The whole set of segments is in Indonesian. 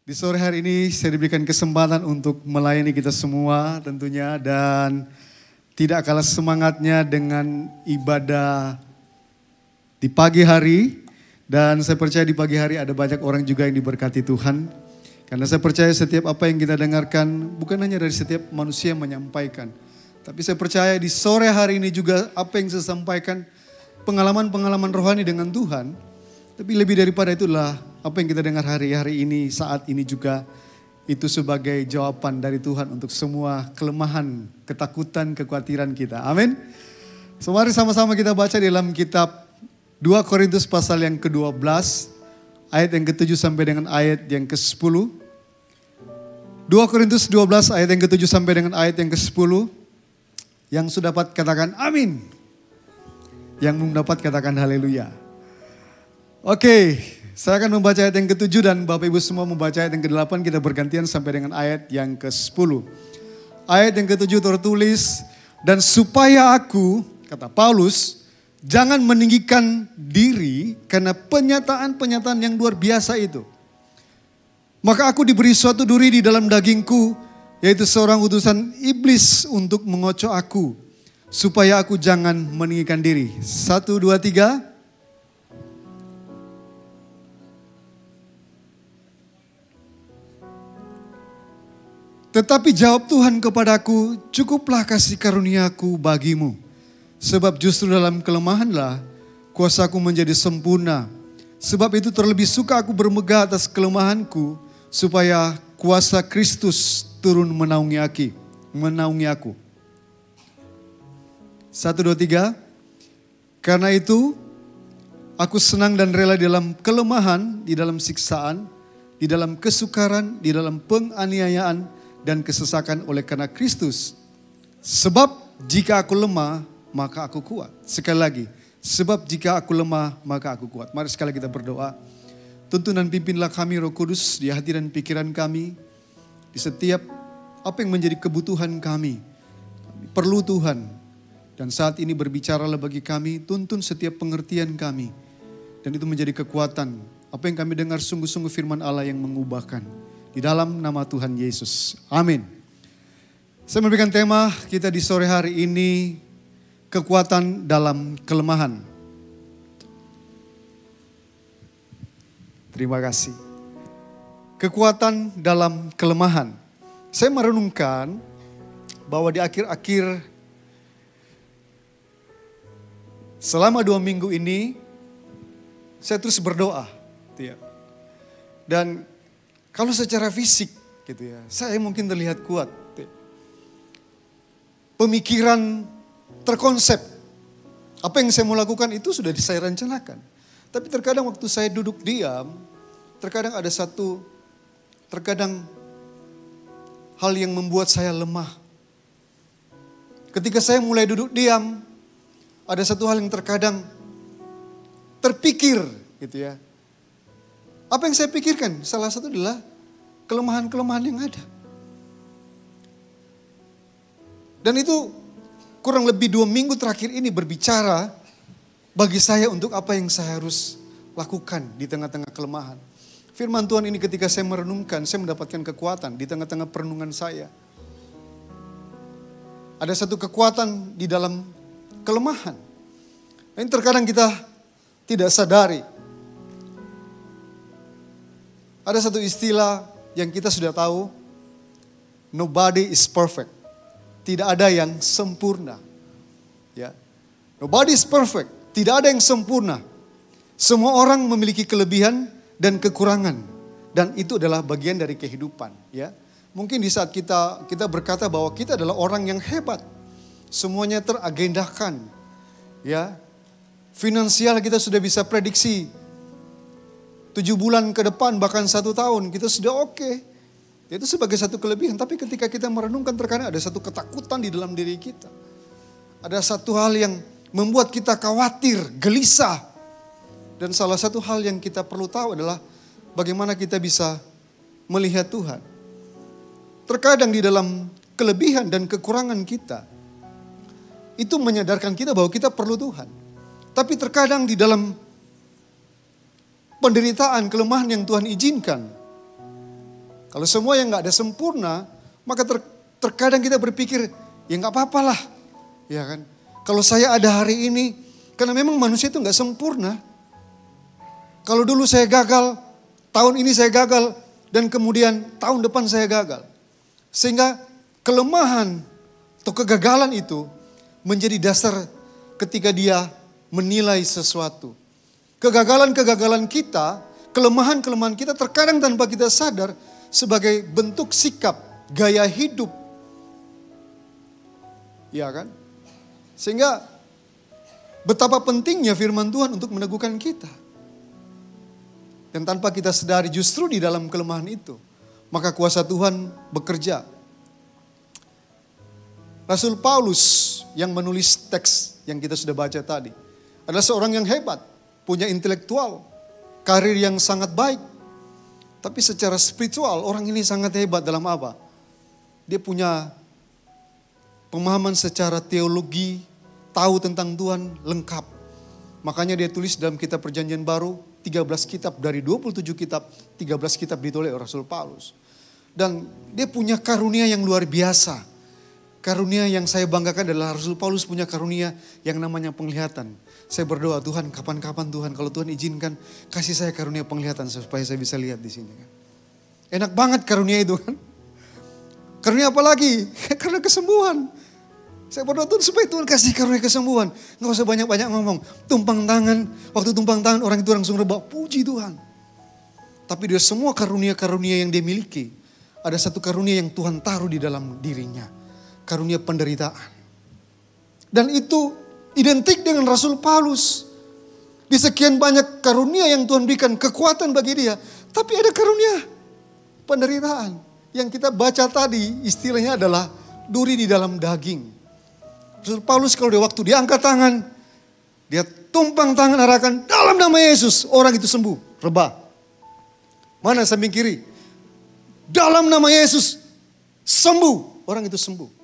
Di sore hari ini saya diberikan kesempatan untuk melayani kita semua tentunya dan tidak kalah semangatnya dengan ibadah di pagi hari. Dan saya percaya di pagi hari ada banyak orang juga yang diberkati Tuhan. Karena saya percaya setiap apa yang kita dengarkan bukan hanya dari setiap manusia yang menyampaikan. Tapi saya percaya di sore hari ini juga apa yang saya sampaikan pengalaman-pengalaman rohani dengan Tuhan. Tapi lebih daripada itulah apa yang kita dengar hari-hari ini, saat ini juga itu sebagai jawaban dari Tuhan untuk semua kelemahan, ketakutan, kekhawatiran kita. Amin. So, mari sama-sama kita baca dalam kitab 2 Korintus pasal yang ke-12, ayat yang ke-7 sampai dengan ayat yang ke-10. 2 Korintus 12 ayat yang ke-7 sampai dengan ayat yang ke-10. Yang sudah dapat katakan amin. Yang belum dapat katakan haleluya. Oke. Saya akan membaca ayat yang ke-7 dan Bapak Ibu semua membaca ayat yang ke-8. Kita bergantian sampai dengan ayat yang ke-10. Ayat yang ke-7 tertulis, dan supaya aku, kata Paulus, jangan meninggikan diri karena penyataan-penyataan yang luar biasa itu. Maka aku diberi suatu duri di dalam dagingku, yaitu seorang utusan iblis untuk mengocok aku. Supaya aku jangan meninggikan diri. 1, 2, 3. Tetapi jawab Tuhan kepadaku, cukuplah kasih karuniaku bagimu. Sebab justru dalam kelemahanlah kuasaku menjadi sempurna. Sebab itu terlebih suka aku bermegah atas kelemahanku, supaya kuasa Kristus turun menaungi aku. 1, 2, 3. Karena itu aku senang dan rela di dalam kelemahan, di dalam siksaan, di dalam kesukaran, di dalam penganiayaan, dan kesesakan oleh karena Kristus. Sebab jika aku lemah, maka aku kuat. Sekali lagi, sebab jika aku lemah, maka aku kuat. Mari sekali kita berdoa. Tuntun dan pimpinlah kami Roh Kudus di hati dan pikiran kami. Di setiap apa yang menjadi kebutuhan kami. Kami perlu Tuhan. Dan saat ini berbicaralah bagi kami, tuntun setiap pengertian kami. Dan itu menjadi kekuatan. Apa yang kami dengar sungguh-sungguh firman Allah yang mengubahkan. Di dalam nama Tuhan Yesus. Amin. Saya memberikan tema kita di sore hari ini, kekuatan dalam kelemahan. Terima kasih. Kekuatan dalam kelemahan. Saya merenungkan bahwa di akhir-akhir selama 2 minggu ini, saya terus berdoa. Dan kalau secara fisik gitu ya, saya mungkin terlihat kuat. Pemikiran terkonsep. Apa yang saya mau lakukan itu sudah saya rencanakan. Tapi terkadang waktu saya duduk diam, terkadang hal yang membuat saya lemah. Ketika saya mulai duduk diam, ada satu hal yang terkadang terpikir gitu ya. Apa yang saya pikirkan? Salah satu adalah kelemahan-kelemahan yang ada. Dan itu kurang lebih 2 minggu terakhir ini berbicara bagi saya untuk apa yang saya harus lakukan di tengah-tengah kelemahan. Firman Tuhan ini ketika saya merenungkan, saya mendapatkan kekuatan di tengah-tengah perenungan saya. Ada satu kekuatan di dalam kelemahan. Dan terkadang kita tidak sadari. Ada satu istilah yang kita sudah tahu, nobody is perfect. Tidak ada yang sempurna. Ya. Nobody is perfect. Tidak ada yang sempurna. Semua orang memiliki kelebihan dan kekurangan. Dan itu adalah bagian dari kehidupan. Ya. Mungkin di saat kita berkata bahwa kita adalah orang yang hebat. Semuanya teragendakan. Ya. Finansial kita sudah bisa prediksi 7 bulan ke depan, bahkan 1 tahun, kita sudah oke. Itu sebagai satu kelebihan. Tapi ketika kita merenungkan terkadang ada satu ketakutan di dalam diri kita. Ada satu hal yang membuat kita khawatir, gelisah. Dan salah satu hal yang kita perlu tahu adalah bagaimana kita bisa melihat Tuhan. Terkadang di dalam kelebihan dan kekurangan kita, itu menyadarkan kita bahwa kita perlu Tuhan. Tapi terkadang di dalam penderitaan, kelemahan yang Tuhan izinkan, Kalau semua yang nggak ada sempurna, maka terkadang kita berpikir, ya nggak apa-apalah. Ya kan? Kalau saya ada hari ini, karena memang manusia itu nggak sempurna. Kalau dulu saya gagal, tahun ini saya gagal, dan kemudian tahun depan saya gagal. Sehingga kelemahan atau kegagalan itu menjadi dasar ketika dia menilai sesuatu. Kegagalan-kegagalan kita, kelemahan-kelemahan kita terkadang tanpa kita sadar sebagai bentuk sikap, gaya hidup. Ya kan? Sehingga betapa pentingnya firman Tuhan untuk meneguhkan kita. Dan tanpa kita sadari justru di dalam kelemahan itu, maka kuasa Tuhan bekerja. Rasul Paulus yang menulis teks yang kita sudah baca tadi adalah seorang yang hebat, punya intelektual, karir yang sangat baik. Tapi secara spiritual orang ini sangat hebat dalam apa? Dia punya pemahaman secara teologi, tahu tentang Tuhan lengkap. Makanya dia tulis dalam kitab Perjanjian Baru 13 kitab dari 27 kitab, 13 kitab ditulis oleh Rasul Paulus. Dan dia punya karunia yang luar biasa. Karunia yang saya banggakan adalah Rasul Paulus punya karunia yang namanya penglihatan. Saya berdoa, Tuhan kapan-kapan Tuhan kalau Tuhan izinkan kasih saya karunia penglihatan supaya saya bisa lihat di sini. Enak banget karunia itu kan. Karunia apa lagi? Karena kesembuhan. Saya berdoa Tuhan supaya Tuhan kasih karunia kesembuhan. Gak usah banyak-banyak ngomong. Tumpang tangan, waktu tumpang tangan orang itu langsung rebah. Puji Tuhan. Tapi dari semua karunia-karunia yang dia miliki, ada satu karunia yang Tuhan taruh di dalam dirinya. Karunia penderitaan. Dan itu identik dengan Rasul Paulus. Di sekian banyak karunia yang Tuhan berikan kekuatan bagi dia. Tapi ada karunia penderitaan. Yang kita baca tadi istilahnya adalah duri di dalam daging. Rasul Paulus kalau dia waktu dia angkat tangan. Dia tumpang tangan arahkan dalam nama Yesus. Orang itu sembuh, rebah. Mana samping kiri? Dalam nama Yesus sembuh. Orang itu sembuh.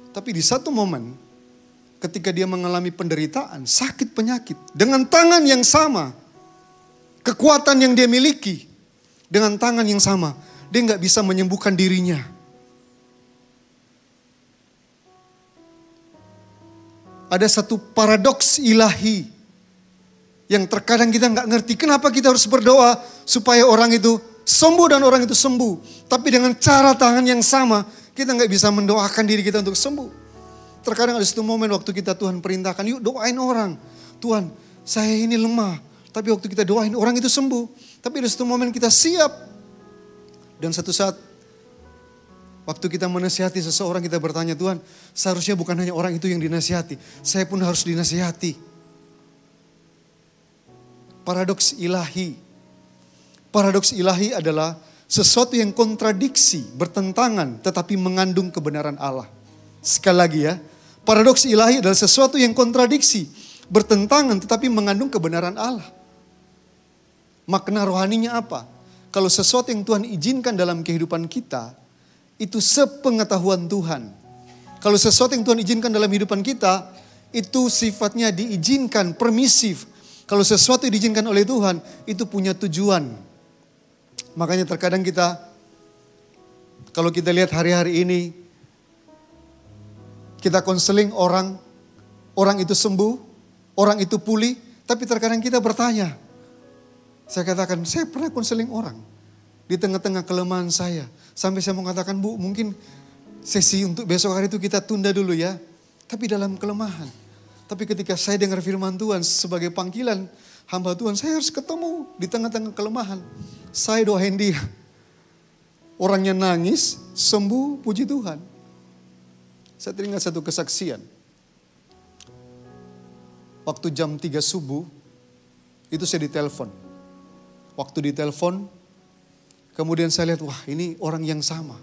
Tapi di satu momen ketika dia mengalami penderitaan, sakit penyakit. Dengan tangan yang sama, kekuatan yang dia miliki. Dengan tangan yang sama, dia gak bisa menyembuhkan dirinya. Ada satu paradoks ilahi yang terkadang kita gak ngerti. Kenapa kita harus berdoa supaya orang itu sembuh dan orang itu sembuh. Tapi dengan cara tangan yang sama, kita gak bisa mendoakan diri kita untuk sembuh. Terkadang ada satu momen waktu kita Tuhan perintahkan, yuk doain orang. Tuhan, saya ini lemah. Tapi waktu kita doain orang itu sembuh. Tapi ada satu momen kita siap. Dan satu saat, waktu kita menasihati seseorang, kita bertanya, Tuhan, seharusnya bukan hanya orang itu yang dinasihati. Saya pun harus dinasihati. Paradoks ilahi. Paradoks ilahi adalah sesuatu yang kontradiksi, bertentangan, tetapi mengandung kebenaran Allah. Sekali lagi ya, paradoks ilahi adalah sesuatu yang kontradiksi, bertentangan, tetapi mengandung kebenaran Allah. Makna rohaninya apa? Kalau sesuatu yang Tuhan izinkan dalam kehidupan kita, itu sepengetahuan Tuhan. Kalau sesuatu yang Tuhan izinkan dalam kehidupan kita, itu sifatnya diizinkan, permisif. Kalau sesuatu yang diizinkan oleh Tuhan, itu punya tujuan. Makanya terkadang kita, kalau kita lihat hari-hari ini, kita konseling orang itu sembuh, orang itu pulih, tapi terkadang kita bertanya. Saya katakan, saya pernah konseling orang di tengah-tengah kelemahan saya. Sampai saya mengatakan, Bu, mungkin sesi untuk besok hari itu kita tunda dulu ya. Tapi dalam kelemahan. Tapi ketika saya dengar firman Tuhan sebagai panggilan hamba Tuhan, saya harus ketemu di tengah-tengah kelemahan. Saya doain dia. Orangnya nangis, sembuh, puji Tuhan. Saya teringat satu kesaksian. Waktu jam 3 subuh, itu saya ditelepon. Waktu ditelepon, kemudian saya lihat, wah ini orang yang sama.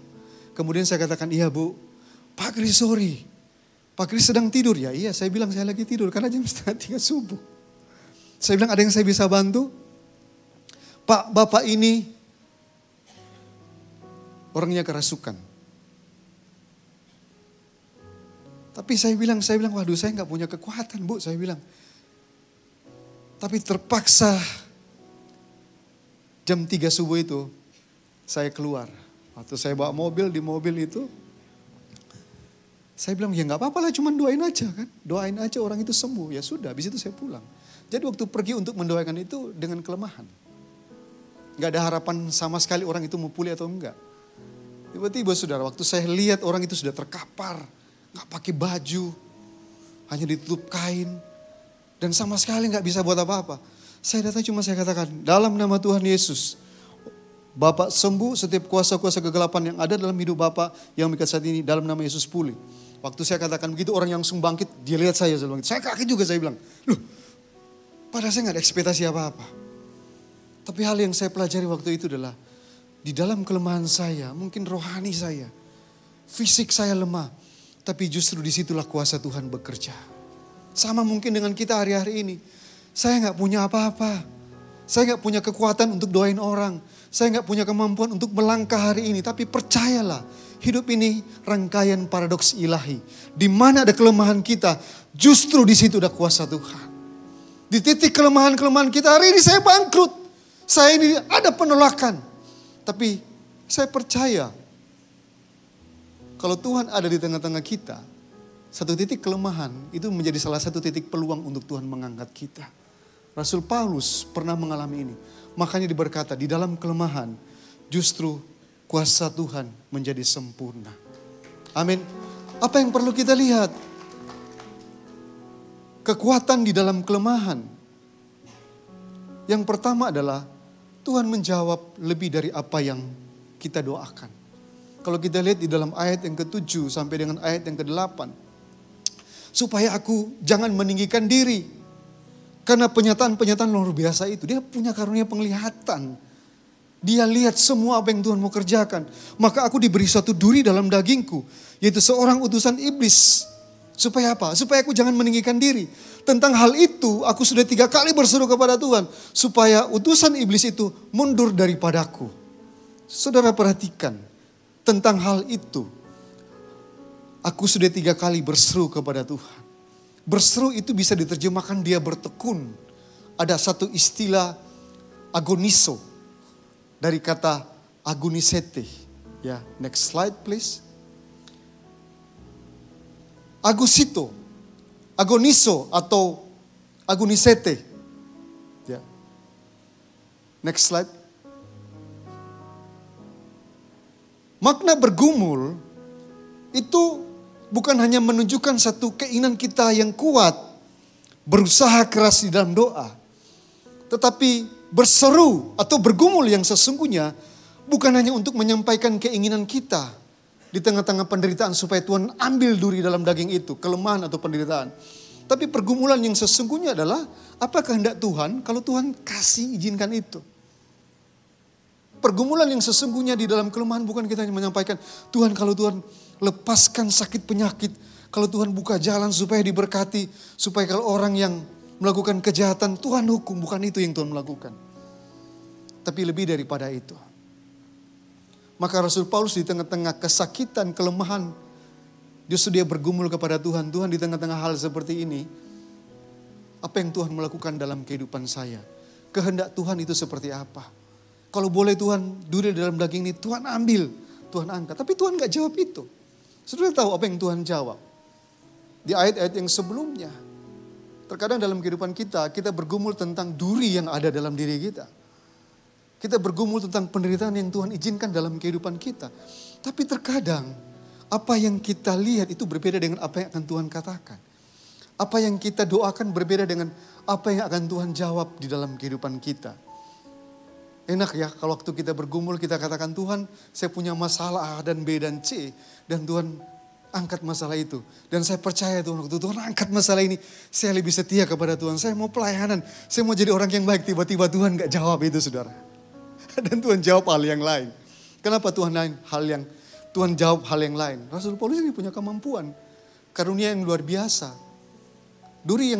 Kemudian saya katakan, iya Bu, Pak Kris sorry. Pak Kris sedang tidur ya? Iya, saya bilang saya lagi tidur karena jam setengah 3 subuh. Saya bilang ada yang saya bisa bantu? Pak, Bapak ini orangnya kerasukan. Tapi saya bilang, waduh saya nggak punya kekuatan Bu, saya bilang. Tapi terpaksa jam 3 subuh itu, saya keluar. Waktu saya bawa mobil, di mobil itu, saya bilang, ya nggak apa-apa lah, cuman doain aja kan. Doain aja orang itu sembuh, ya sudah, habis itu saya pulang. Jadi waktu pergi untuk mendoakan itu dengan kelemahan. Gak ada harapan sama sekali orang itu mau pulih atau enggak. Tiba-tiba saudara, waktu saya lihat orang itu sudah terkapar, gak pakai baju, hanya ditutup kain, dan sama sekali gak bisa buat apa-apa. Saya datang cuma saya katakan, dalam nama Tuhan Yesus, Bapak sembuh setiap kuasa-kuasa kegelapan yang ada dalam hidup Bapak yang mengikat saat ini, dalam nama Yesus pulih. Waktu saya katakan begitu, orang yang langsung bangkit, dia lihat saya bangkit. Saya kaget juga, saya bilang, loh, padahal saya gak ada ekspektasi apa-apa. Tapi hal yang saya pelajari waktu itu adalah, di dalam kelemahan saya, mungkin rohani saya, fisik saya lemah. Tapi justru disitulah kuasa Tuhan bekerja. Sama mungkin dengan kita hari-hari ini. Saya gak punya apa-apa. Saya gak punya kekuatan untuk doain orang. Saya gak punya kemampuan untuk melangkah hari ini. Tapi percayalah, hidup ini rangkaian paradoks ilahi. Di mana ada kelemahan kita, justru di situ ada kuasa Tuhan. Di titik kelemahan-kelemahan kita, hari ini saya bangkrut. Saya ini ada penolakan. Tapi saya percaya, kalau Tuhan ada di tengah-tengah kita, satu titik kelemahan itu menjadi salah satu titik peluang untuk Tuhan mengangkat kita. Rasul Paulus pernah mengalami ini. Makanya diberkata, di dalam kelemahan justru kuasa Tuhan menjadi sempurna. Amin. Apa yang perlu kita lihat? Kekuatan di dalam kelemahan. Yang pertama adalah Tuhan menjawab lebih dari apa yang kita doakan. Kalau kita lihat di dalam ayat yang ke-7 sampai dengan ayat yang ke-8. Supaya aku jangan meninggikan diri. Karena penyataan-penyataan luar biasa itu. Dia punya karunia penglihatan. Dia lihat semua apa yang Tuhan mau kerjakan. Maka aku diberi suatu duri dalam dagingku. Yaitu seorang utusan iblis. Supaya apa? Supaya aku jangan meninggikan diri. Tentang hal itu aku sudah 3 kali berseru kepada Tuhan. Supaya utusan iblis itu mundur daripadaku. Saudara perhatikan. Tentang hal itu. Aku sudah 3 kali berseru kepada Tuhan. Berseru itu bisa diterjemahkan dia bertekun. Ada satu istilah agoniso. Dari kata agonisete. Ya, next slide please. Agusito, agoniso atau agonisete. Ya. Next slide. Makna bergumul itu bukan hanya menunjukkan satu keinginan kita yang kuat, berusaha keras di dalam doa. Tetapi berseru atau bergumul yang sesungguhnya bukan hanya untuk menyampaikan keinginan kita di tengah-tengah penderitaan supaya Tuhan ambil duri dalam daging itu, kelemahan atau penderitaan. Tapi pergumulan yang sesungguhnya adalah apa kehendak Tuhan kalau Tuhan kasih izinkan itu. Pergumulan yang sesungguhnya di dalam kelemahan bukan kita hanya menyampaikan, Tuhan kalau Tuhan lepaskan sakit penyakit, kalau Tuhan buka jalan supaya diberkati, supaya kalau orang yang melakukan kejahatan Tuhan hukum, bukan itu yang Tuhan melakukan. Tapi lebih daripada itu. Maka Rasul Paulus di tengah-tengah kesakitan, kelemahan, justru dia bergumul kepada Tuhan. Tuhan di tengah-tengah hal seperti ini, apa yang Tuhan melakukan dalam kehidupan saya? Kehendak Tuhan itu seperti apa? Kalau boleh Tuhan duri dalam daging ini, Tuhan ambil, Tuhan angkat. Tapi Tuhan gak jawab itu. Saudara tahu apa yang Tuhan jawab? Di ayat-ayat yang sebelumnya. Terkadang dalam kehidupan kita, kita bergumul tentang duri yang ada dalam diri kita. Kita bergumul tentang penderitaan yang Tuhan izinkan dalam kehidupan kita. Tapi terkadang apa yang kita lihat itu berbeda dengan apa yang akan Tuhan katakan. Apa yang kita doakan berbeda dengan apa yang akan Tuhan jawab di dalam kehidupan kita. Enak ya kalau waktu kita bergumul kita katakan, Tuhan saya punya masalah A dan B dan C. Dan Tuhan angkat masalah itu. Dan saya percaya Tuhan, waktu Tuhan angkat masalah ini, saya lebih setia kepada Tuhan. Saya mau pelayanan, saya mau jadi orang yang baik. Tiba-tiba Tuhan gak jawab itu saudara. Dan Tuhan jawab hal yang lain. Kenapa Tuhan jawab hal yang lain? Rasul Paulus ini punya kemampuan. Karunia yang luar biasa. Duri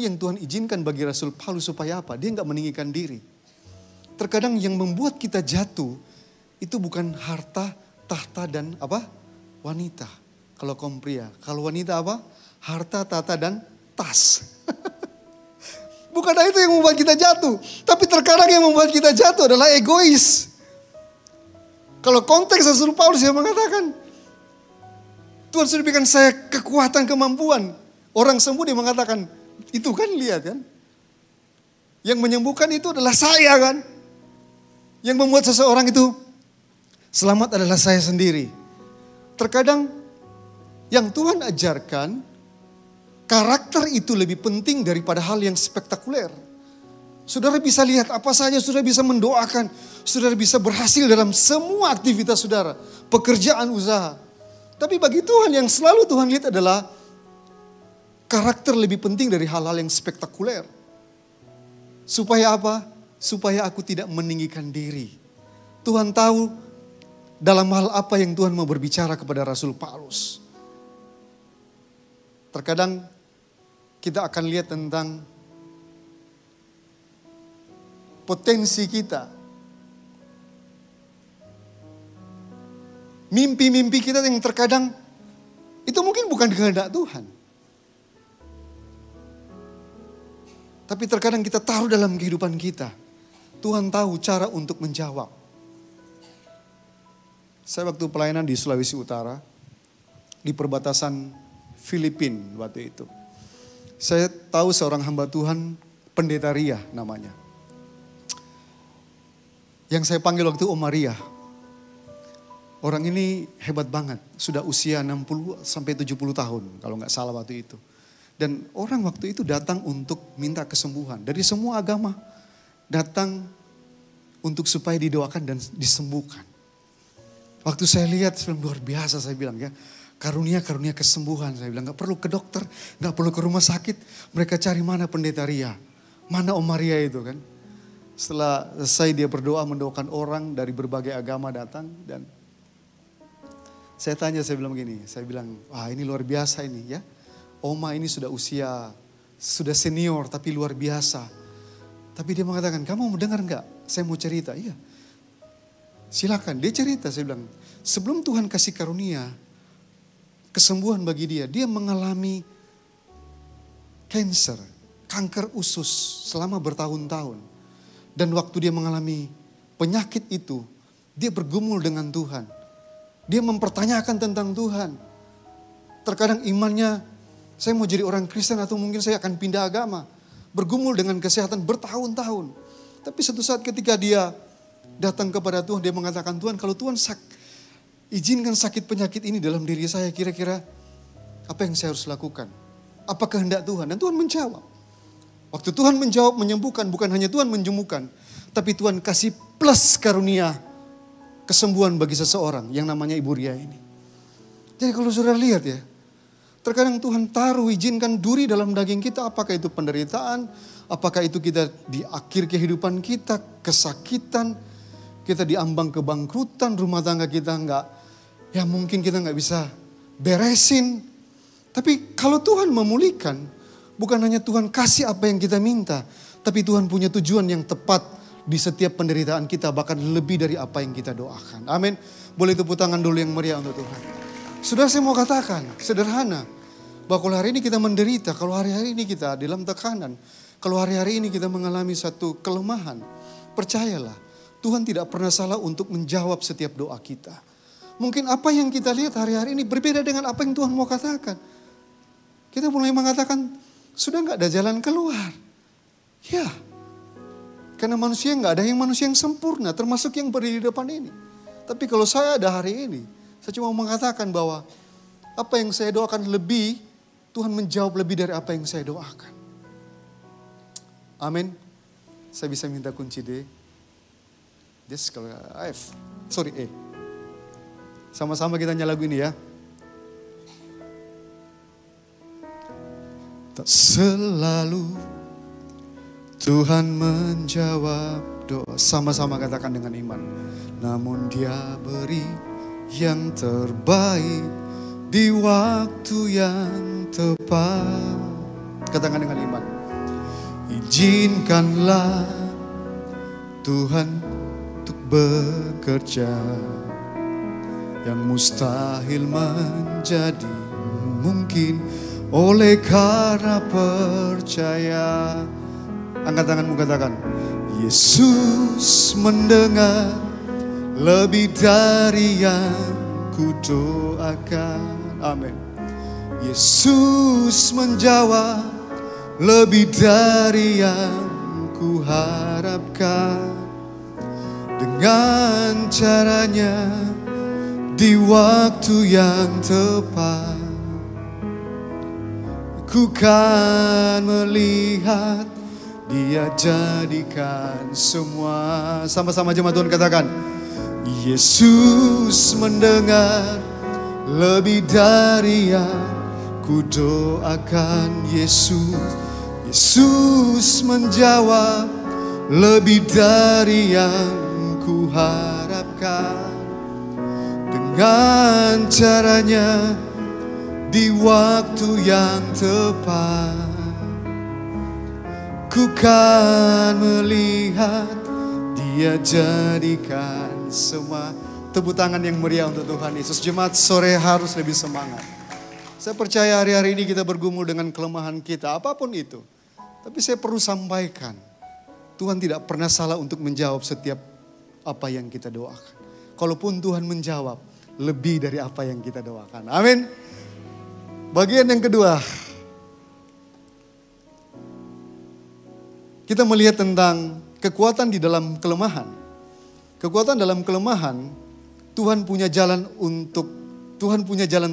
yang Tuhan izinkan bagi Rasul Paulus supaya apa? Dia gak meninggikan diri. Terkadang yang membuat kita jatuh itu bukan harta, tahta dan apa? Wanita. Kalau kaum pria. Kalau wanita apa? Harta, tahta dan tas. Bukan itu yang membuat kita jatuh. Tapi terkadang yang membuat kita jatuh adalah egois. Kalau konteks Rasul Paulus yang mengatakan, Tuhan sudah berikan saya kekuatan, kemampuan. Orang sembuh dia mengatakan, itu kan lihat kan. Yang menyembuhkan itu adalah saya kan. Yang membuat seseorang itu selamat adalah saya sendiri. Terkadang yang Tuhan ajarkan, karakter itu lebih penting daripada hal yang spektakuler. Saudara bisa lihat apa saja, saudara bisa mendoakan, saudara bisa berhasil dalam semua aktivitas saudara, pekerjaan, usaha. Tapi bagi Tuhan yang selalu Tuhan lihat adalah karakter lebih penting dari hal-hal yang spektakuler. Supaya apa? Supaya aku tidak meninggikan diri. Tuhan tahu dalam hal apa yang Tuhan mau berbicara kepada Rasul Paulus. Terkadang kita akan lihat tentang potensi kita. Mimpi-mimpi kita yang terkadang itu mungkin bukan kehendak Tuhan. Tapi terkadang kita taruh dalam kehidupan kita. Tuhan tahu cara untuk menjawab. Saya waktu pelayanan di Sulawesi Utara, di perbatasan Filipina waktu itu. Saya tahu seorang hamba Tuhan, Pendeta Ria namanya. Yang saya panggil waktu Om Maria. Orang ini hebat banget, sudah usia 60 sampai 70 tahun kalau nggak salah waktu itu. Dan orang waktu itu datang untuk minta kesembuhan. Dari semua agama datang untuk supaya didoakan dan disembuhkan. Waktu saya lihat, saya bilang, luar biasa saya bilang ya. Karunia-karunia kesembuhan. Saya bilang gak perlu ke dokter, gak perlu ke rumah sakit. Mereka cari mana Pendeta Ria, mana Om Maria itu kan. Setelah selesai dia berdoa mendoakan orang dari berbagai agama datang. Dan saya tanya, saya bilang begini. Saya bilang, wah ini luar biasa ini ya. Oma ini sudah usia, sudah senior tapi luar biasa. Tapi dia mengatakan, kamu mau dengar enggak? Saya mau cerita. Iya, silakan. Dia cerita, saya bilang, sebelum Tuhan kasih karunia, kesembuhan bagi dia, dia mengalami cancer, kanker usus selama bertahun-tahun. Dan waktu dia mengalami penyakit itu, dia bergumul dengan Tuhan. Dia mempertanyakan tentang Tuhan. Terkadang imannya, saya mau jadi orang Kristen atau mungkin saya akan pindah agama. Bergumul dengan kesehatan bertahun-tahun. Tapi suatu saat ketika dia datang kepada Tuhan, dia mengatakan, Tuhan kalau Tuhan izinkan sakit penyakit ini dalam diri saya, kira-kira apa yang saya harus lakukan? Apa kehendak Tuhan? Dan Tuhan menjawab. Waktu Tuhan menjawab menyembuhkan, bukan hanya Tuhan menyembuhkan, tapi Tuhan kasih plus karunia kesembuhan bagi seseorang yang namanya Ibu Ria ini. Jadi kalau saudara lihat ya, terkadang Tuhan taruh, izinkan duri dalam daging kita, apakah itu penderitaan, apakah itu kita di akhir kehidupan kita, kesakitan, kita diambang kebangkrutan, rumah tangga kita ya mungkin kita nggak bisa beresin. Tapi kalau Tuhan memulihkan, bukan hanya Tuhan kasih apa yang kita minta, tapi Tuhan punya tujuan yang tepat di setiap penderitaan kita, bahkan lebih dari apa yang kita doakan. Amin. Boleh tepuk tangan dulu yang meriah untuk Tuhan. Sudah saya mau katakan, sederhana. Bahwa kalau hari ini kita menderita, kalau hari-hari ini kita dalam tekanan, kalau hari-hari ini kita mengalami satu kelemahan, percayalah, Tuhan tidak pernah salah untuk menjawab setiap doa kita. Mungkin apa yang kita lihat hari-hari ini berbeda dengan apa yang Tuhan mau katakan. Kita mulai mengatakan, sudah gak ada jalan keluar. Ya, karena manusia gak ada yang manusia yang sempurna, termasuk yang berdiri di depan ini. Tapi kalau saya ada hari ini, saya cuma mengatakan bahwa apa yang saya doakan lebih, Tuhan menjawab lebih dari apa yang saya doakan. Amin. Saya bisa minta kunci D. Yes, kalau F. Sorry, E. Sama-sama kita nyanyi lagu ini ya. Tak selalu Tuhan menjawab doa. Sama-sama katakan dengan iman. Namun Dia beri yang terbaik di waktu yang tepat. Katakan dengan iman. Izinkanlah Tuhan untuk bekerja, yang mustahil menjadi mungkin oleh karena percaya. Angkat tanganmu, katakan, Yesus mendengar lebih dari yang ku doakan. Amin. Yesus menjawab, lebih dari yang ku harapkan. Dengan caranya di waktu yang tepat, ku kan melihat Dia jadikan semua. Sama-sama jemaat Tuhan katakan, Yesus mendengar lebih dari yang ku doakan. Yesus menjawab, lebih dari yang ku harapkan. Dengan caranya di waktu yang tepat, ku kan melihat Dia jadikan semua. Tepuk tangan yang meriah untuk Tuhan Yesus. Jemaat sore harus lebih semangat. Saya percaya hari-hari ini kita bergumul dengan kelemahan kita, apapun itu. Tapi saya perlu sampaikan, Tuhan tidak pernah salah untuk menjawab setiap apa yang kita doakan. Kalaupun Tuhan menjawab, lebih dari apa yang kita doakan. Amin. Bagian yang kedua, kita melihat tentang kekuatan di dalam kelemahan. Kekuatan dalam kelemahan, Tuhan punya jalan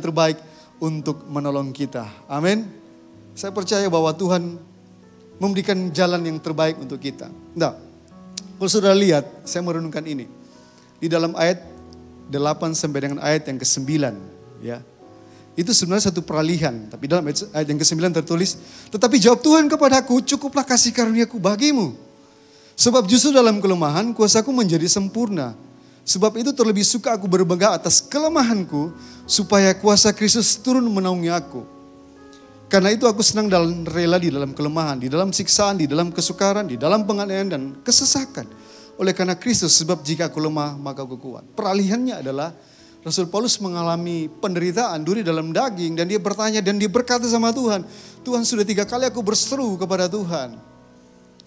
terbaik untuk menolong kita. Amin. Saya percaya bahwa Tuhan memberikan jalan yang terbaik untuk kita. Nah, kalau sudah lihat, saya merenungkan ini. Di dalam ayat 8 sampai dengan ayat yang ke-9, ya. Itu sebenarnya satu peralihan, tapi dalam ayat yang ke-9 tertulis, tetapi jawab Tuhan kepadaku, cukuplah kasih karuniaku bagimu. Sebab justru dalam kelemahan kuasaku menjadi sempurna. Sebab itu terlebih suka aku berbangga atas kelemahanku, supaya kuasa Kristus turun menaungi aku. Karena itu aku senang dan rela di dalam kelemahan, di dalam siksaan, di dalam kesukaran, di dalam penganiayaan dan kesesakan. Oleh karena Kristus, sebab jika aku lemah maka aku kuat. Peralihannya adalah Rasul Paulus mengalami penderitaan duri dalam daging, dan dia bertanya dan dia berkata sama Tuhan, Tuhan sudah 3 kali aku berseru kepada Tuhan,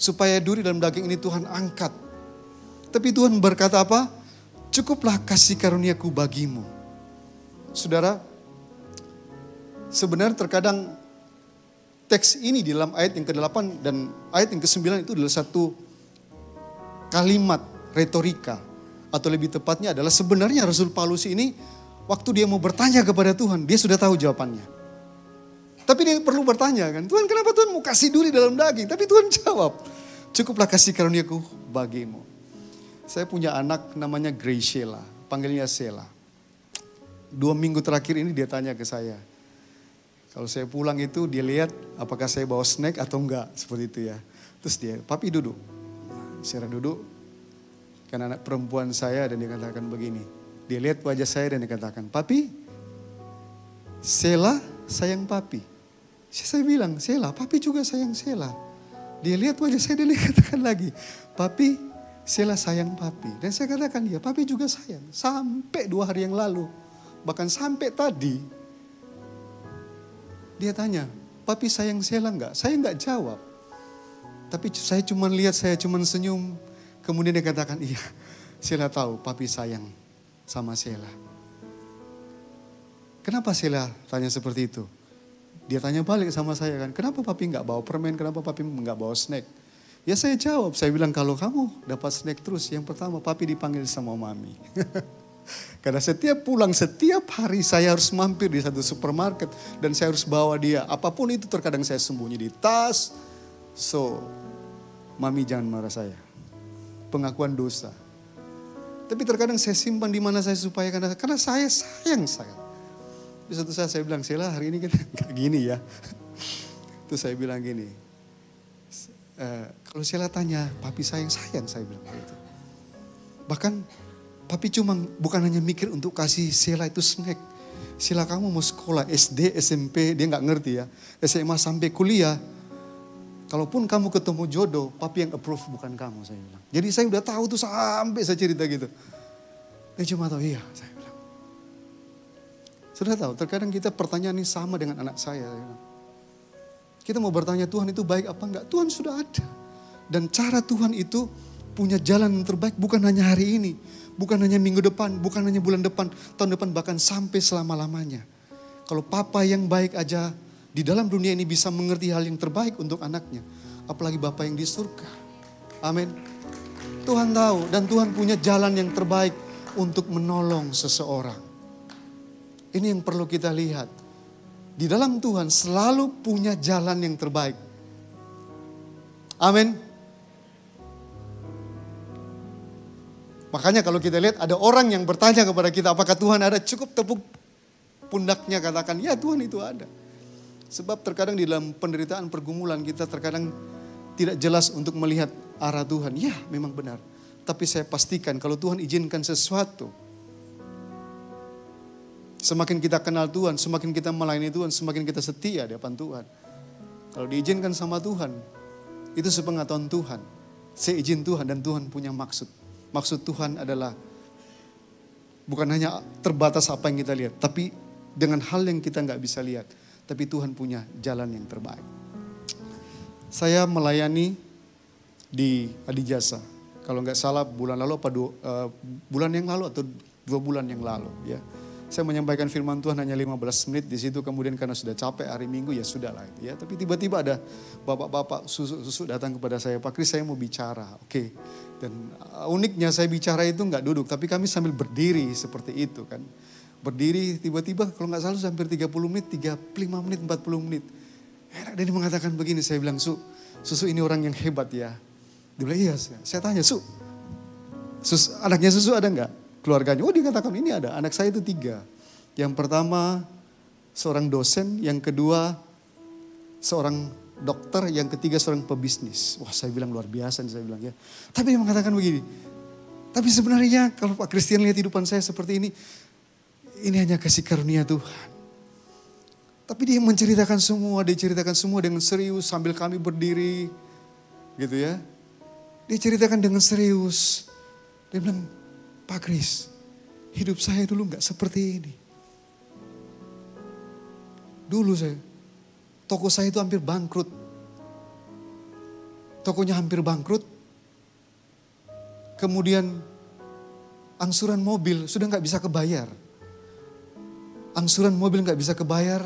supaya duri dalam daging ini Tuhan angkat. Tapi Tuhan berkata apa? Cukuplah kasih karuniaku bagimu. Saudara, sebenarnya terkadang teks ini di dalam ayat yang ke-8 dan ayat yang ke-9 itu adalah satu kalimat retorika. Atau lebih tepatnya adalah sebenarnya Rasul Paulus ini waktu dia mau bertanya kepada Tuhan, dia sudah tahu jawabannya. Tapi dia perlu bertanya kan, Tuhan kenapa Tuhan mau kasih duri dalam daging? Tapi Tuhan jawab, cukuplah kasih karuniaku bagimu. Saya punya anak namanya Graciela, panggilnya Sela. 2 minggu terakhir ini dia tanya ke saya. Kalau saya pulang itu dia lihat apakah saya bawa snack atau enggak, seperti itu ya. Terus dia, papi duduk. Saya duduk, kan anak perempuan saya, dan dia katakan begini. Dia lihat wajah saya dan dia katakan, papi, Sela sayang papi. Saya bilang, Sela, papi juga sayang Sela. Dia lihat wajah saya dan dia katakan lagi, papi, Sela sayang papi. Dan saya katakan, ya papi juga sayang. Sampai 2 hari yang lalu, bahkan sampai tadi, dia tanya, papi sayang Sela enggak? Saya enggak jawab. Tapi saya cuma lihat, saya cuma senyum. Kemudian dia katakan, iya Sela tahu papi sayang sama Sela. Kenapa Sela tanya seperti itu? Dia tanya balik sama saya kan, kenapa papi enggak bawa permen, kenapa papi enggak bawa snack? Ya saya jawab, saya bilang kalau kamu dapat snack terus, yang pertama papi dipanggil sama mami. Karena setiap pulang, setiap hari saya harus mampir di satu supermarket dan saya harus bawa dia. Apapun itu terkadang saya sembunyi di tas. So, mami jangan marah saya. Pengakuan dosa. Tapi terkadang saya simpan di mana saya supaya karena saya sayang saya. Di suatu saat saya bilang, Sela hari ini kita kayak gini ya. Terus saya bilang gini. Kalau Sela tanya, papi sayang, saya bilang begitu. Bahkan papi cuma bukan hanya mikir untuk kasih Sela itu snack. Sela kamu mau sekolah SD, SMP, dia nggak ngerti ya. SMA sampai kuliah. Kalaupun kamu ketemu jodoh, papi yang approve bukan kamu, saya bilang. Jadi saya udah tahu tuh sampai saya cerita gitu. Dia cuma tahu, iya saya bilang. Sudah tahu, terkadang kita pertanyaan ini sama dengan anak saya bilang. Kita mau bertanya Tuhan itu baik apa enggak? Tuhan sudah ada. Dan cara Tuhan itu punya jalan yang terbaik bukan hanya hari ini. Bukan hanya minggu depan, bukan hanya bulan depan, tahun depan, bahkan sampai selama-lamanya. Kalau papa yang baik aja di dalam dunia ini bisa mengerti hal yang terbaik untuk anaknya, apalagi Bapa yang di surga. Amin. Tuhan tahu dan Tuhan punya jalan yang terbaik untuk menolong seseorang. Ini yang perlu kita lihat. Di dalam Tuhan selalu punya jalan yang terbaik. Amin. Makanya kalau kita lihat ada orang yang bertanya kepada kita, apakah Tuhan ada, cukup tepuk pundaknya katakan, ya Tuhan itu ada. Sebab terkadang di dalam penderitaan pergumulan kita terkadang tidak jelas untuk melihat arah Tuhan. Ya memang benar. Tapi saya pastikan kalau Tuhan izinkan sesuatu, semakin kita kenal Tuhan, semakin kita melayani Tuhan, semakin kita setia di hadapan Tuhan. Kalau diizinkan sama Tuhan, itu sepengetahuan Tuhan. Seizin Tuhan dan Tuhan punya maksud. Maksud Tuhan adalah bukan hanya terbatas apa yang kita lihat, tapi dengan hal yang kita nggak bisa lihat. Tapi Tuhan punya jalan yang terbaik. Saya melayani di Adijasa. Kalau nggak salah bulan lalu bulan yang lalu atau 2 bulan yang lalu ya. Saya menyampaikan firman Tuhan hanya 15 menit di situ, kemudian karena sudah capek hari Minggu ya sudahlah ya. Tapi tiba-tiba ada bapak-bapak susuk datang kepada saya, Pak Kris saya mau bicara. Oke. Dan uniknya saya bicara itu nggak duduk, tapi kami sambil berdiri seperti itu kan. Berdiri tiba-tiba kalau nggak salah hampir 30 menit, 35 menit, 40 menit. Dan dia mengatakan begini, saya bilang, Susu ini orang yang hebat ya. Dia bilang, iya. Saya tanya, anaknya Susu ada nggak? Keluarganya, oh dia katakan ini ada, anak saya itu 3. Yang pertama seorang dosen, yang kedua seorang dokter, yang ketiga seorang pebisnis. Wah saya bilang luar biasa nih saya bilang ya. Tapi dia mengatakan begini, tapi sebenarnya kalau Pak Christian lihat hidupan saya seperti ini hanya kasih karunia Tuhan. Tapi dia menceritakan semua, dengan serius sambil kami berdiri gitu ya. Dia ceritakan dengan serius. Dia bilang, Pak Kris, hidup saya dulu gak seperti ini. Dulu toko saya itu hampir bangkrut. Tokonya hampir bangkrut. Kemudian angsuran mobil sudah gak bisa kebayar. Angsuran mobil gak bisa kebayar,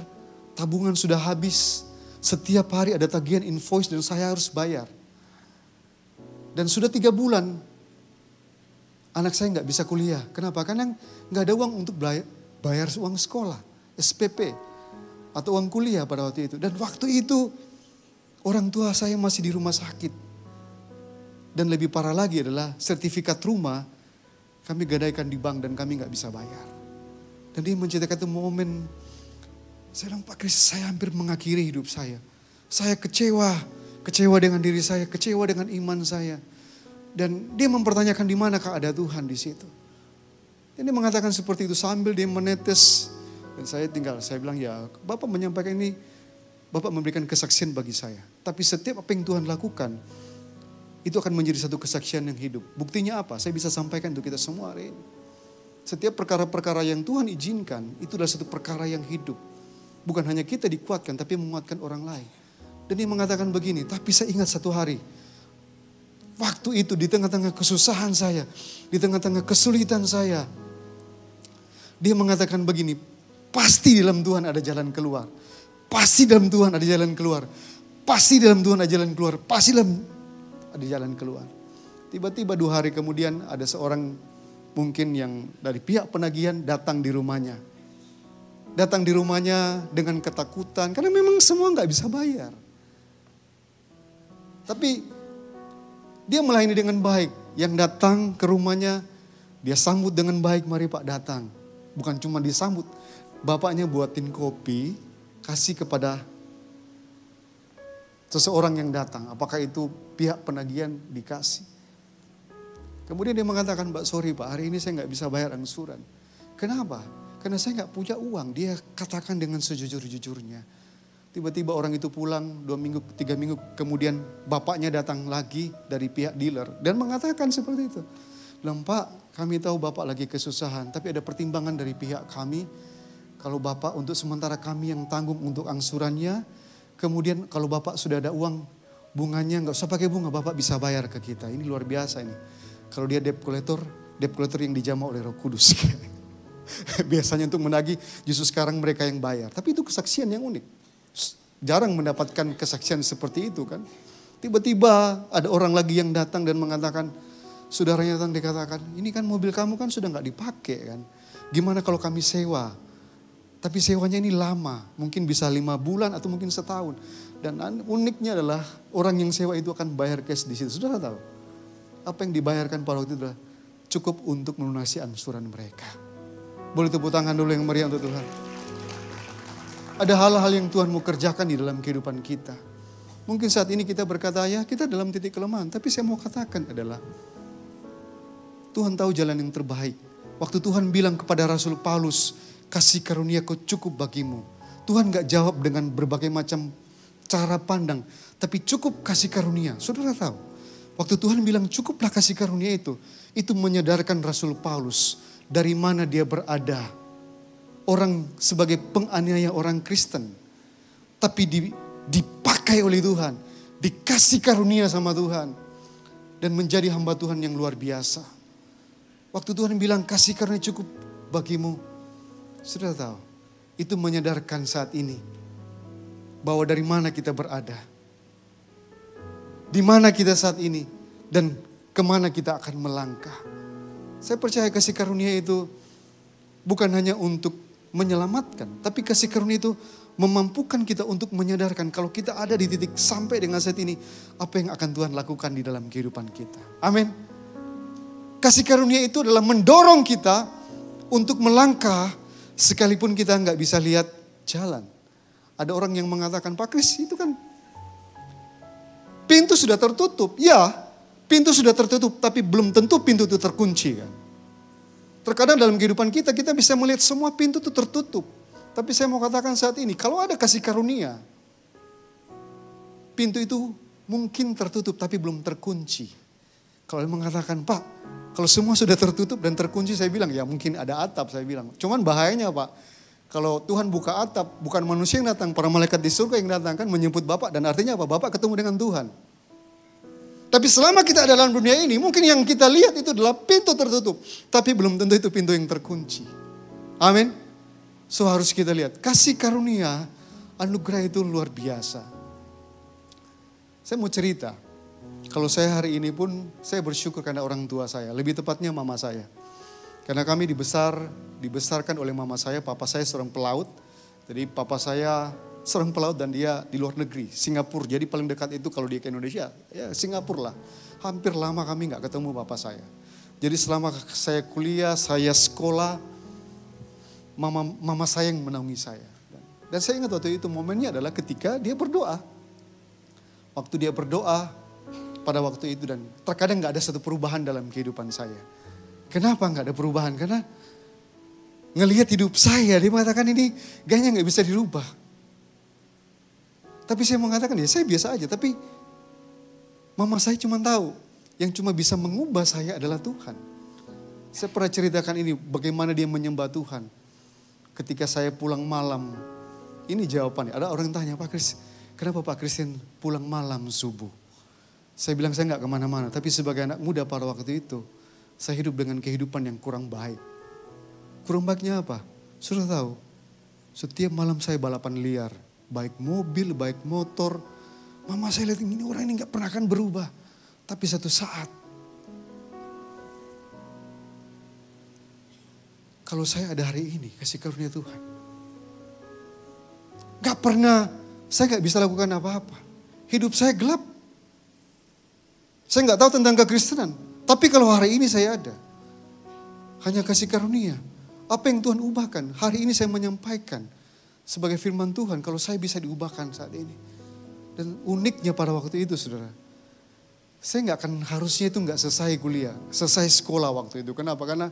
tabungan sudah habis. Setiap hari ada tagihan invoice dan saya harus bayar. Dan sudah 3 bulan anak saya nggak bisa kuliah. Kenapa? Karena nggak ada uang untuk bayar uang sekolah, SPP, atau uang kuliah pada waktu itu. Dan waktu itu orang tua saya masih di rumah sakit. Dan lebih parah lagi adalah sertifikat rumah kami gadaikan di bank dan kami nggak bisa bayar. Dan dia menceritakan itu momen, saya bilang, Pak Kris, saya hampir mengakhiri hidup saya. Saya kecewa dengan diri saya, kecewa dengan iman saya. Dan dia mempertanyakan di manakah ada Tuhan di situ. Dan dia mengatakan seperti itu sambil dia menetes. Dan saya bilang ya Bapak menyampaikan ini, Bapak memberikan kesaksian bagi saya. Tapi setiap apa yang Tuhan lakukan, itu akan menjadi satu kesaksian yang hidup. Buktinya apa? Saya bisa sampaikan untuk kita semua hari ini. Setiap perkara-perkara yang Tuhan izinkan, itu adalah satu perkara yang hidup. Bukan hanya kita dikuatkan, tapi menguatkan orang lain. Dan dia mengatakan begini, tapi saya ingat satu hari. Waktu itu di tengah-tengah kesusahan saya, di tengah-tengah kesulitan saya. Dia mengatakan begini, pasti dalam Tuhan ada jalan keluar. Pasti dalam Tuhan ada jalan keluar. Pasti dalam Tuhan ada jalan keluar. Pasti dalam ada jalan keluar. Tiba-tiba 2 hari kemudian ada seorang mungkin yang dari pihak penagihan datang di rumahnya. Datang di rumahnya dengan ketakutan karena memang semua gak bisa bayar. Tapi dia melayani dengan baik. Yang datang ke rumahnya, dia sambut dengan baik, mari Pak datang. Bukan cuma disambut, bapaknya buatin kopi, kasih kepada seseorang yang datang. Apakah itu pihak penagihan dikasih. Kemudian dia mengatakan, Mbak sorry Pak, hari ini saya gak bisa bayar angsuran. Kenapa? Karena saya gak punya uang. Dia katakan dengan sejujur-jujurnya. Tiba-tiba orang itu pulang 2 minggu, 3 minggu kemudian bapaknya datang lagi dari pihak dealer. Dan mengatakan seperti itu. Bilang, Pak kami tahu Bapak lagi kesusahan. Tapi ada pertimbangan dari pihak kami. Kalau Bapak untuk sementara kami yang tanggung untuk angsurannya. Kemudian kalau Bapak sudah ada uang bunganya gak usah pakai bunga. Bapak bisa bayar ke kita. Ini luar biasa ini. Kalau dia debt collector debt collector yang dijamah oleh Roh Kudus. Biasanya untuk menagih, justru sekarang mereka yang bayar. Tapi itu kesaksian yang unik. Jarang mendapatkan kesaksian seperti itu kan. Tiba-tiba ada orang lagi yang datang dan mengatakan, saudaranya datang dikatakan, ini kan mobil kamu kan sudah gak dipakai kan. Gimana kalau kami sewa? Tapi sewanya ini lama, mungkin bisa 5 bulan atau mungkin setahun. Dan uniknya adalah orang yang sewa itu akan bayar cash di situ. Saudara tahu? Apa yang dibayarkan pada waktu itu adalah cukup untuk melunasi angsuran mereka. Boleh tepuk tangan dulu yang meriah untuk Tuhan. Ada hal-hal yang Tuhan mau kerjakan di dalam kehidupan kita. Mungkin saat ini kita berkata, ya kita dalam titik kelemahan. Tapi saya mau katakan adalah, Tuhan tahu jalan yang terbaik. Waktu Tuhan bilang kepada Rasul Paulus, kasih karunia-Ku cukup bagimu. Tuhan gak jawab dengan berbagai macam cara pandang. Tapi cukup kasih karunia. Saudara tahu, waktu Tuhan bilang cukuplah kasih karunia itu menyadarkan Rasul Paulus dari mana dia berada. Orang sebagai penganiaya orang Kristen. Tapi dipakai oleh Tuhan. Dikasih karunia sama Tuhan. Dan menjadi hamba Tuhan yang luar biasa. Waktu Tuhan bilang kasih karunia cukup bagimu. Sudah tahu. Itu menyadarkan saat ini. Bahwa dari mana kita berada. Di mana kita saat ini. Dan kemana kita akan melangkah. Saya percaya kasih karunia itu bukan hanya untuk menyelamatkan. Tapi kasih karunia itu memampukan kita untuk menyadarkan kalau kita ada di titik sampai dengan saat ini. Apa yang akan Tuhan lakukan di dalam kehidupan kita. Amin. Kasih karunia itu adalah mendorong kita untuk melangkah sekalipun kita nggak bisa lihat jalan. Ada orang yang mengatakan, Pak Kris itu kan pintu sudah tertutup. Ya, pintu sudah tertutup tapi belum tentu pintu itu terkunci kan. Terkadang dalam kehidupan kita bisa melihat semua pintu itu tertutup. Tapi saya mau katakan saat ini, kalau ada kasih karunia, pintu itu mungkin tertutup tapi belum terkunci. Kalau dia mengatakan, Pak, kalau semua sudah tertutup dan terkunci, saya bilang, ya mungkin ada atap, saya bilang. Cuman bahayanya Pak, kalau Tuhan buka atap, bukan manusia yang datang, para malaikat di surga yang datang kan menyebut Bapak. Dan artinya apa? Bapak ketemu dengan Tuhan. Tapi selama kita ada dalam dunia ini, mungkin yang kita lihat itu adalah pintu tertutup. Tapi belum tentu itu pintu yang terkunci. Amin. So harus kita lihat, kasih karunia, anugerah itu luar biasa. Saya mau cerita. Kalau saya hari ini pun, saya bersyukur karena orang tua saya. Lebih tepatnya mama saya. Karena kami dibesarkan oleh mama saya, papa saya seorang pelaut. Jadi papa saya seorang pelaut dan dia di luar negeri, Singapura. Jadi paling dekat itu kalau dia ke Indonesia, ya Singapura lah. Hampir lama kami gak ketemu papa saya. Jadi selama saya kuliah, saya sekolah, mama saya yang menaungi saya. Dan saya ingat waktu itu momennya adalah ketika dia berdoa. Waktu dia berdoa, pada waktu itu dan terkadang gak ada satu perubahan dalam kehidupan saya. Kenapa gak ada perubahan? Karena ngelihat hidup saya, dia mengatakan ini kayaknya gak bisa dirubah. Tapi saya mengatakan ya saya biasa aja. Tapi mama saya cuma tahu yang cuma bisa mengubah saya adalah Tuhan. Saya pernah ceritakan ini bagaimana dia menyembah Tuhan. Ketika saya pulang malam, ini jawabannya. Ada orang yang tanya, Pak Kris, kenapa Pak Kristen pulang malam subuh? Saya bilang saya gak kemana-mana, tapi sebagai anak muda pada waktu itu, saya hidup dengan kehidupan yang kurang baik. Kurang baiknya apa? Sudah tahu, setiap malam saya balapan liar, baik mobil, baik motor. Mama saya lihat ini orang ini gak pernah akan berubah. Tapi satu saat, kalau saya ada hari ini, kasih karunia Tuhan. Gak pernah, saya gak bisa lakukan apa-apa. Hidup saya gelap. Saya nggak tahu tentang kekristenan. Tapi kalau hari ini saya ada. Hanya kasih karunia. Apa yang Tuhan ubahkan. Hari ini saya menyampaikan. Sebagai firman Tuhan. Kalau saya bisa diubahkan saat ini. Dan uniknya pada waktu itu saudara. Saya nggak akan harusnya itu nggak selesai kuliah. Selesai sekolah waktu itu. Kenapa? Karena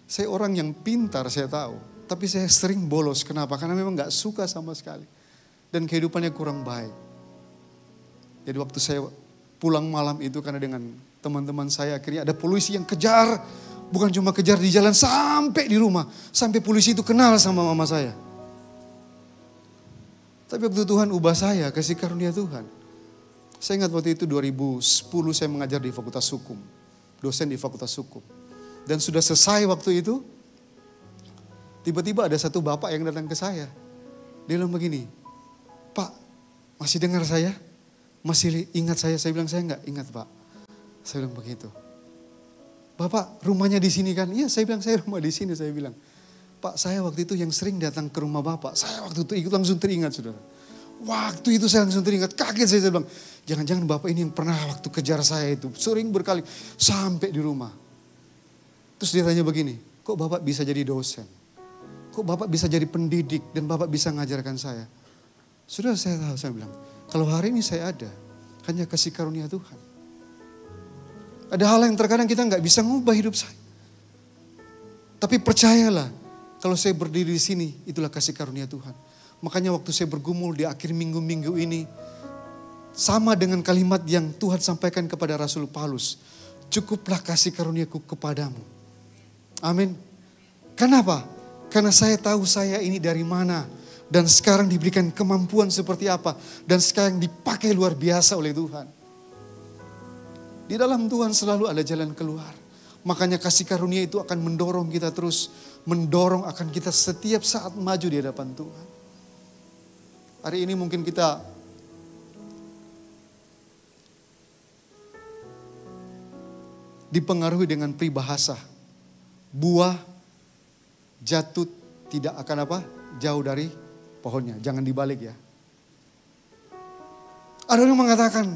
saya orang yang pintar saya tahu. Tapi saya sering bolos. Kenapa? Karena memang nggak suka sama sekali. Dan kehidupannya kurang baik. Jadi waktu saya pulang malam itu karena dengan teman-teman saya akhirnya ada polisi yang kejar. Bukan cuma kejar di jalan sampai di rumah. Sampai polisi itu kenal sama mama saya. Tapi waktu Tuhan ubah saya, kasih karunia Tuhan. Saya ingat waktu itu 2010 saya mengajar di Fakultas Hukum. Dosen di Fakultas Hukum. Dan sudah selesai waktu itu, tiba-tiba ada satu bapak yang datang ke saya. Dia bilang begini, "Pak, masih dengar saya? Masih ingat saya?" Saya bilang, "Saya enggak ingat, Pak." Saya bilang begitu. "Bapak rumahnya di sini kan?" "Iya," saya bilang, "Saya rumah di sini." Saya bilang, "Pak, saya waktu itu yang sering datang ke rumah Bapak." Saya waktu itu ikut langsung teringat, saudara. Waktu itu saya langsung teringat, kaget saya bilang, jangan-jangan Bapak ini yang pernah waktu kejar saya itu. Sering berkali sampai di rumah. Terus dia tanya begini, "Kok Bapak bisa jadi dosen? Kok Bapak bisa jadi pendidik dan Bapak bisa ngajarkan saya?" Sudah saya tahu, saya bilang, kalau hari ini saya ada, hanya kasih karunia Tuhan. Ada hal yang terkadang kita nggak bisa ngubah hidup saya. Tapi percayalah, kalau saya berdiri di sini, itulah kasih karunia Tuhan. Makanya waktu saya bergumul di akhir minggu-minggu ini, sama dengan kalimat yang Tuhan sampaikan kepada Rasul Paulus, "Cukuplah kasih karuniaku kepadamu." Amin. Kenapa? Karena saya tahu saya ini dari mana. Dan sekarang diberikan kemampuan seperti apa. Dan sekarang dipakai luar biasa oleh Tuhan. Di dalam Tuhan selalu ada jalan keluar. Makanya kasih karunia itu akan mendorong kita terus. Mendorong akan kita setiap saat maju di hadapan Tuhan. Hari ini mungkin kita dipengaruhi dengan peribahasa. Buah jatuh tidak akan apa? Jauh dari pohonnya. Jangan dibalik ya. Ada yang mengatakan,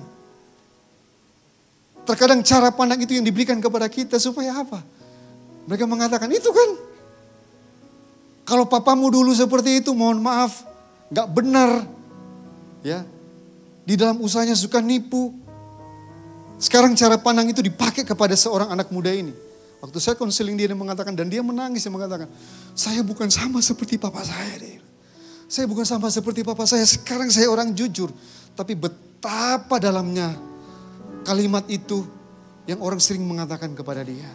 terkadang cara pandang itu yang diberikan kepada kita supaya apa? Mereka mengatakan, itu kan kalau papamu dulu seperti itu, mohon maaf, gak benar. Ya, di dalam usahanya suka nipu. Sekarang cara pandang itu dipakai kepada seorang anak muda ini. Waktu saya konseling dia mengatakan, dan dia menangis, dia mengatakan, "Saya bukan sama seperti papa saya." Dia. "Saya bukan sama seperti papa saya, sekarang saya orang jujur." Tapi betapa dalamnya kalimat itu yang orang sering mengatakan kepada dia.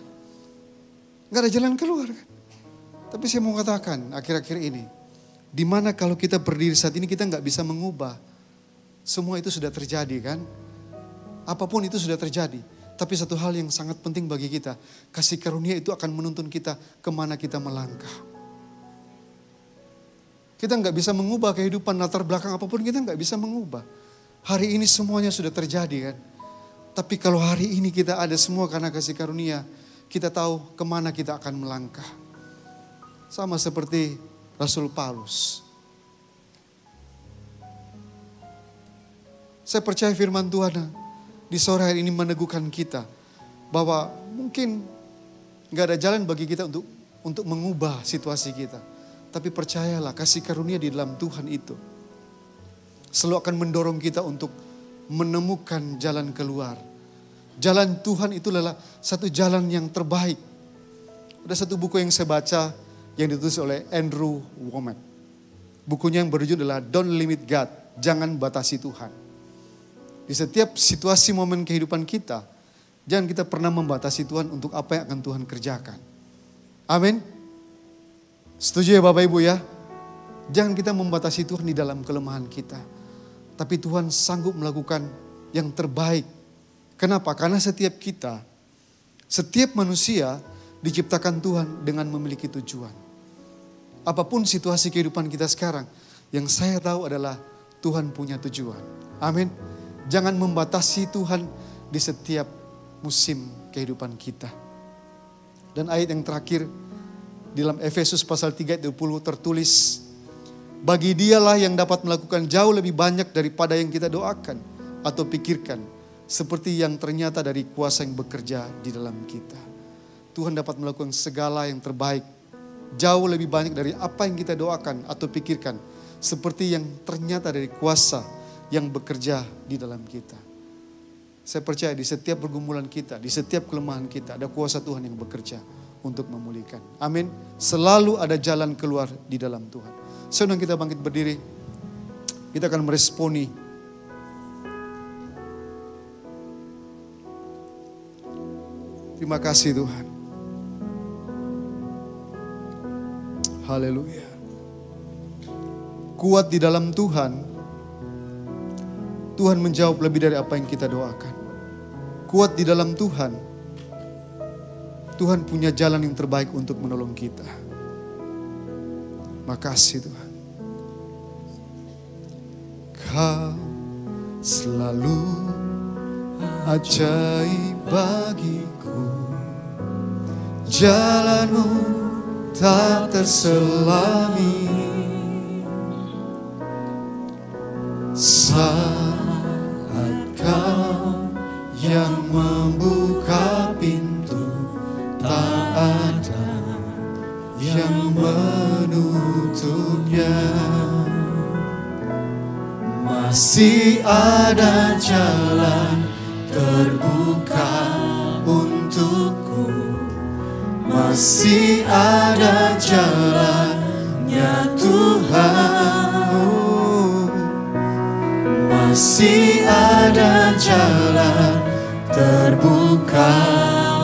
Gak ada jalan keluar kan. Tapi saya mau katakan akhir-akhir ini, di mana kalau kita berdiri saat ini kita gak bisa mengubah. Semua itu sudah terjadi kan. Apapun itu sudah terjadi. Tapi satu hal yang sangat penting bagi kita, kasih karunia itu akan menuntun kita kemana kita melangkah. Kita gak bisa mengubah kehidupan latar belakang apapun, kita gak bisa mengubah. Hari ini semuanya sudah terjadi kan. Tapi kalau hari ini kita ada semua karena kasih karunia, kita tahu kemana kita akan melangkah. Sama seperti Rasul Paulus. Saya percaya firman Tuhan di sore hari ini meneguhkan kita. Bahwa mungkin gak ada jalan bagi kita untuk mengubah situasi kita. Tapi percayalah kasih karunia di dalam Tuhan itu selalu akan mendorong kita untuk menemukan jalan keluar. Jalan Tuhan itu adalah satu jalan yang terbaik. Ada satu buku yang saya baca yang ditulis oleh Andrew Womack. Bukunya yang berjudul adalah Don't Limit God, Jangan Batasi Tuhan. Di setiap situasi momen kehidupan kita, jangan kita pernah membatasi Tuhan untuk apa yang akan Tuhan kerjakan. Amin. Setuju ya Bapak Ibu ya? Jangan kita membatasi Tuhan di dalam kelemahan kita. Tapi Tuhan sanggup melakukan yang terbaik. Kenapa? Karena setiap kita, setiap manusia diciptakan Tuhan dengan memiliki tujuan. Apapun situasi kehidupan kita sekarang, yang saya tahu adalah Tuhan punya tujuan. Amin. Jangan membatasi Tuhan di setiap musim kehidupan kita. Dan ayat yang terakhir, di dalam Efesus pasal 3 ayat 20 tertulis, bagi dialah yang dapat melakukan jauh lebih banyak daripada yang kita doakan atau pikirkan. Seperti yang ternyata dari kuasa yang bekerja di dalam kita. Tuhan dapat melakukan segala yang terbaik. Jauh lebih banyak dari apa yang kita doakan atau pikirkan. Seperti yang ternyata dari kuasa yang bekerja di dalam kita. Saya percaya di setiap pergumulan kita, di setiap kelemahan kita, ada kuasa Tuhan yang bekerja untuk memulihkan. Amin. Selalu ada jalan keluar di dalam Tuhan. Sebelum kita bangkit berdiri, kita akan meresponi. Terima kasih Tuhan. Haleluya. Kuat di dalam Tuhan. Tuhan menjawab lebih dari apa yang kita doakan. Kuat di dalam Tuhan. Tuhan punya jalan yang terbaik untuk menolong kita. Makasih Tuhan. Kau selalu ajaib bagiku, jalanmu tak terselami. Saat kau yang membuka pintu, tak ada yang menutupnya. Masih ada jalan terbuka untukku, masih ada jalannya Tuhan. Masih ada jalan terbuka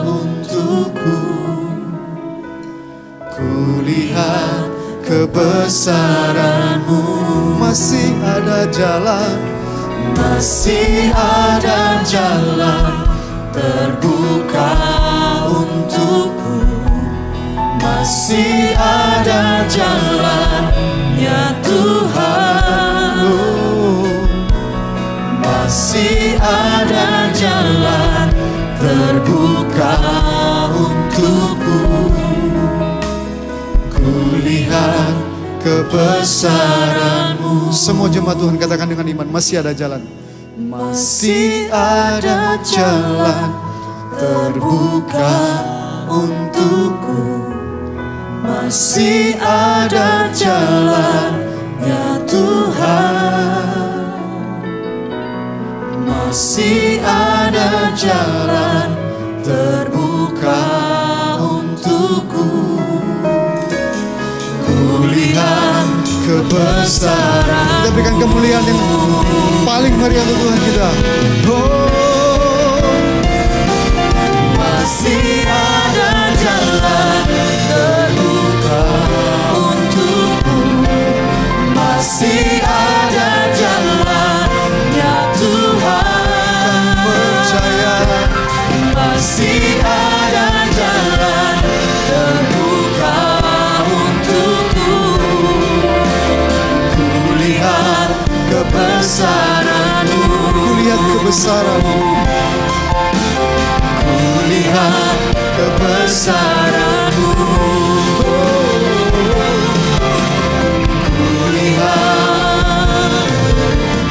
untukku. Kulihat kebesaran-Mu, masih ada jalan, masih ada jalan terbuka untukku. Masih ada jalannya Tuhan. Masih ada jalan terbuka untukku. Kulihat kebesaran-Mu. Semua jemaat Tuhan katakan dengan iman, masih ada jalan. Masih ada jalan terbuka untukku. Masih ada jalannya Tuhan. Masih ada jalan terbuka untukku. Kulihat kebesaran. Kita berikan kemuliaan yang paling meriah untuk Tuhan kita. Masih ada jalan terbuka untukku. Masih ada jalannya Tuhan. Percaya masih ada jalan terbuka untukku. Kulihat kebesaran-Mu, kulihat kebesaran-Mu, kulihat kebesaran-Mu, kulihat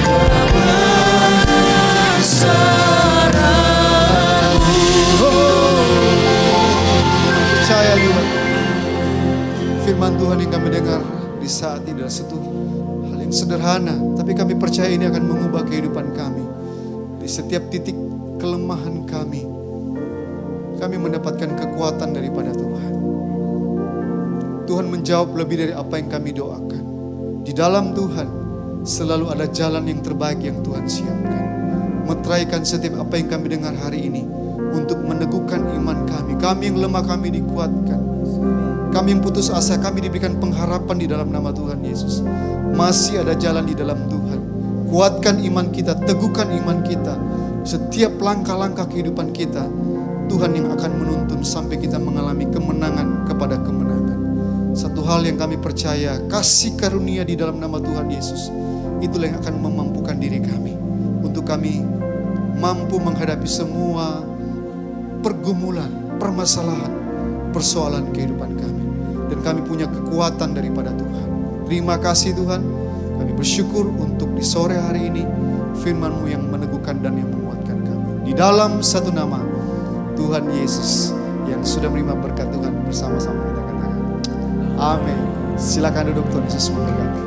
kebesaran-Mu. Percaya Tuhan, firman Tuhan yang kami dengar di saat ini adalah satu hal yang sederhana, tapi kami percaya ini akan mengubah kehidupan kami. Di setiap titik kelemahan kami mendapatkan kekuatan daripada Tuhan. Tuhan menjawab lebih dari apa yang kami doakan. Di dalam Tuhan selalu ada jalan yang terbaik yang Tuhan siapkan. Meteraikan setiap apa yang kami dengar hari ini untuk meneguhkan iman kami. Kami yang lemah kami dikuatkan. Kami yang putus asa kami diberikan pengharapan di dalam nama Tuhan Yesus. Masih ada jalan di dalam Tuhan. Kuatkan iman kita, teguhkan iman kita. Setiap langkah-langkah kehidupan kita, Tuhan yang akan menuntun sampai kita mengalami kemenangan kepada kemenangan. Satu hal yang kami percaya, kasih karunia di dalam nama Tuhan Yesus, itulah yang akan memampukan diri kami untuk kami mampu menghadapi semua pergumulan, permasalahan, persoalan kehidupan kami. Dan kami punya kekuatan daripada Tuhan. Terima kasih Tuhan. Kami bersyukur untuk di sore hari ini firman-Mu yang meneguhkan dan yang menguatkan kami. Di dalam satu nama Tuhan Yesus yang sudah menerima berkat Tuhan, bersama-sama kita katakan amin. Silakan duduk, Tuhan Yesus memberkati.